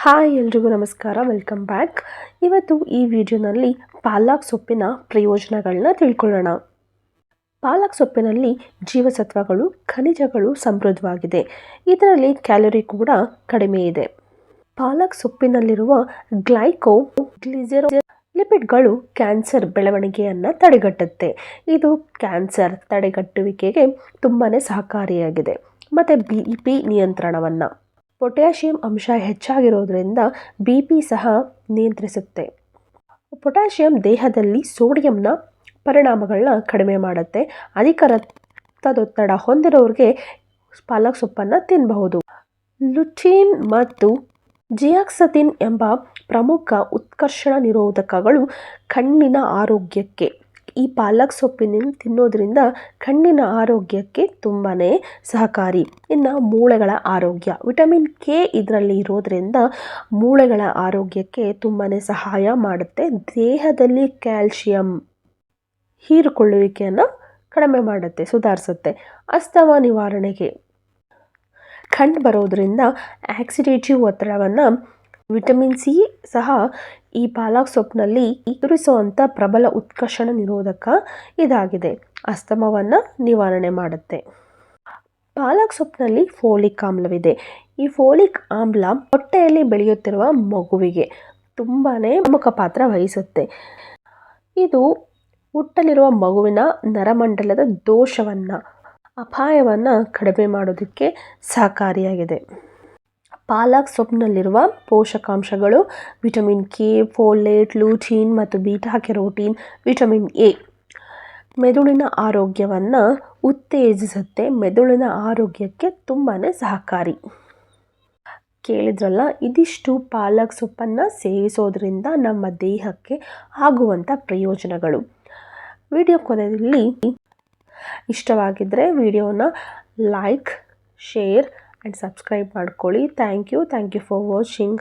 Hi ಎಲ್ರಿಗೂ ನಮಸ್ಕಾರ, welcome back. ಇವತ್ತು ಈ ವಿಡಿಯೋನಲ್ಲಿ ಪಾಲಕ್ ಸೊಪ್ಪಿನ ಪ್ರಯೋಜನಗಳನ್ನ ತಿಳ್ಕೊಳ್ಳೋಣ. ಪಾಲಕ್ ಸೊಪ್ಪಿನಲ್ಲಿ ಜೀವಸತ್ವಗಳು, ಖನಿಜಗಳು ಸಮೃದ್ಧವಾಗಿದೆ. ಇದರಲ್ಲಿ ಕ್ಯಾಲೋರಿ ಕೂಡ ಕಡಿಮೆ ಇದೆ. ಪಾಲಕ್ ಸೊಪ್ಪಿನಲ್ಲಿರುವ ಗ್ಲೈಕೋಗ್ಲಿಸರೈಡ್ ಲಿಪಿಡ್ಗಳು ಕ್ಯಾನ್ಸರ್ ಬೆಳವಣಿಗೆಯನ್ನು ತಡೆಗಟ್ಟುತ್ತೆ. ಇದು ಕ್ಯಾನ್ಸರ್ ತಡೆಗಟ್ಟುವಿಕೆಗೆ ತುಂಬಾ ಸಹಕಾರಿಯಾಗಿದೆ. ಮತ್ತು BP ನಿಯಂತ್ರಣವನ್ನು, ಪೊಟ್ಯಾಷಿಯಂ ಅಂಶ ಹೆಚ್ಚಾಗಿರೋದ್ರಿಂದ BP ಸಹ ನಿಯಂತ್ರಿಸುತ್ತೆ. ಪೊಟ್ಯಾಷಿಯಂ ದೇಹದಲ್ಲಿ ಸೋಡಿಯಂನ ಪರಿಣಾಮಗಳನ್ನ ಕಡಿಮೆ ಮಾಡುತ್ತೆ. ಅಧಿಕ ರಕ್ತದೊತ್ತಡ ಹೊಂದಿರೋರಿಗೆ ಪಾಲಕ್ ಸೊಪ್ಪನ್ನು ತಿನ್ನಬಹುದು. ಲುಟೀನ್ ಮತ್ತು ಜಿಯಾಕ್ಸತಿನ್ ಎಂಬ ಪ್ರಮುಖ ಉತ್ಕರ್ಷಣ ನಿರೋಧಕಗಳು ಕಣ್ಣಿನ ಆರೋಗ್ಯಕ್ಕೆ, ಈ ಪಾಲಕ್ ಸೊಪ್ಪಿನ ತಿನ್ನೋದ್ರಿಂದ ಕಣ್ಣಿನ ಆರೋಗ್ಯಕ್ಕೆ ತುಂಬಾ ಸಹಕಾರಿ. ಇನ್ನು ಮೂಳೆಗಳ ಆರೋಗ್ಯ, ವಿಟಮಿನ್ K ಇದರಲ್ಲಿ ಇರೋದ್ರಿಂದ ಮೂಳೆಗಳ ಆರೋಗ್ಯಕ್ಕೆ ತುಂಬಾ ಸಹಾಯ ಮಾಡುತ್ತೆ. ದೇಹದಲ್ಲಿ ಕ್ಯಾಲ್ಶಿಯಂ ಹೀರಿಕೊಳ್ಳುವಿಕೆಯನ್ನು ಕಡಿಮೆ ಮಾಡುತ್ತೆ, ಸುಧಾರಿಸುತ್ತೆ. ಅಸ್ತಮ ನಿವಾರಣೆಗೆ ಕಂಡು ಬರೋದ್ರಿಂದ ಆಕ್ಸಿಡೇಟಿವ್ ಒತ್ತಡವನ್ನು ವಿಟಮಿನ್ C ಸಹ ಈ ಪಾಲಕ್ ಸೊಪ್ಪಿನಲ್ಲಿ ಎದುರಿಸುವಂಥ ಪ್ರಬಲ ಉತ್ಕರ್ಷಣ ನಿರೋಧಕ ಇದಾಗಿದೆ. ಅಸ್ತಮವನ್ನು ನಿವಾರಣೆ ಮಾಡುತ್ತೆ. ಪಾಲಕ್ ಸೊಪ್ಪಿನಲ್ಲಿ ಫೋಲಿಕ್ ಆಮ್ಲವಿದೆ. ಈ ಫೋಲಿಕ್ ಆಮ್ಲ ಹೊಟ್ಟೆಯಲ್ಲಿ ಬೆಳೆಯುತ್ತಿರುವ ಮಗುವಿಗೆ ತುಂಬಾ ಪ್ರಮುಖ ಪಾತ್ರ ವಹಿಸುತ್ತೆ. ಇದು ಹುಟ್ಟಲಿರುವ ಮಗುವಿನ ನರಮಂಡಲದ ದೋಷವನ್ನು, ಅಪಾಯವನ್ನು ಕಡಿಮೆ ಮಾಡೋದಕ್ಕೆ ಸಹಕಾರಿಯಾಗಿದೆ. ಪಾಲಕ್ ಸೊಪ್ಪಿನಲ್ಲಿರುವ ಪೋಷಕಾಂಶಗಳು ವಿಟಮಿನ್ K, ಫೋಲೇಟ್, ಲೂಟೀನ್ ಮತ್ತು ಬೀಟಾ ಕೆರೋಟಿನ್. ವಿಟಮಿನ್ A ಮೆದುಳಿನ ಆರೋಗ್ಯವನ್ನು ಉತ್ತೇಜಿಸುತ್ತೆ. ಮೆದುಳಿನ ಆರೋಗ್ಯಕ್ಕೆ ತುಂಬಾ ಸಹಕಾರಿ. ಕೇಳಿದ್ರಲ್ಲ, ಇದಿಷ್ಟು ಪಾಲಕ್ ಸೊಪ್ಪನ್ನು ಸೇವಿಸೋದ್ರಿಂದ ನಮ್ಮ ದೇಹಕ್ಕೆ ಆಗುವಂಥ ಪ್ರಯೋಜನಗಳು. ವಿಡಿಯೋ ಕೊನೆಯಲ್ಲಿ ಇಷ್ಟವಾಗಿದ್ದರೆ ವಿಡಿಯೋನ ಲೈಕ್, ಶೇರ್ ಆ್ಯಂಡ್ ಸಬ್ಸ್ಕ್ರೈಬ್ ಮಾಡ್ಕೊಳ್ಳಿ. Thank you for watching.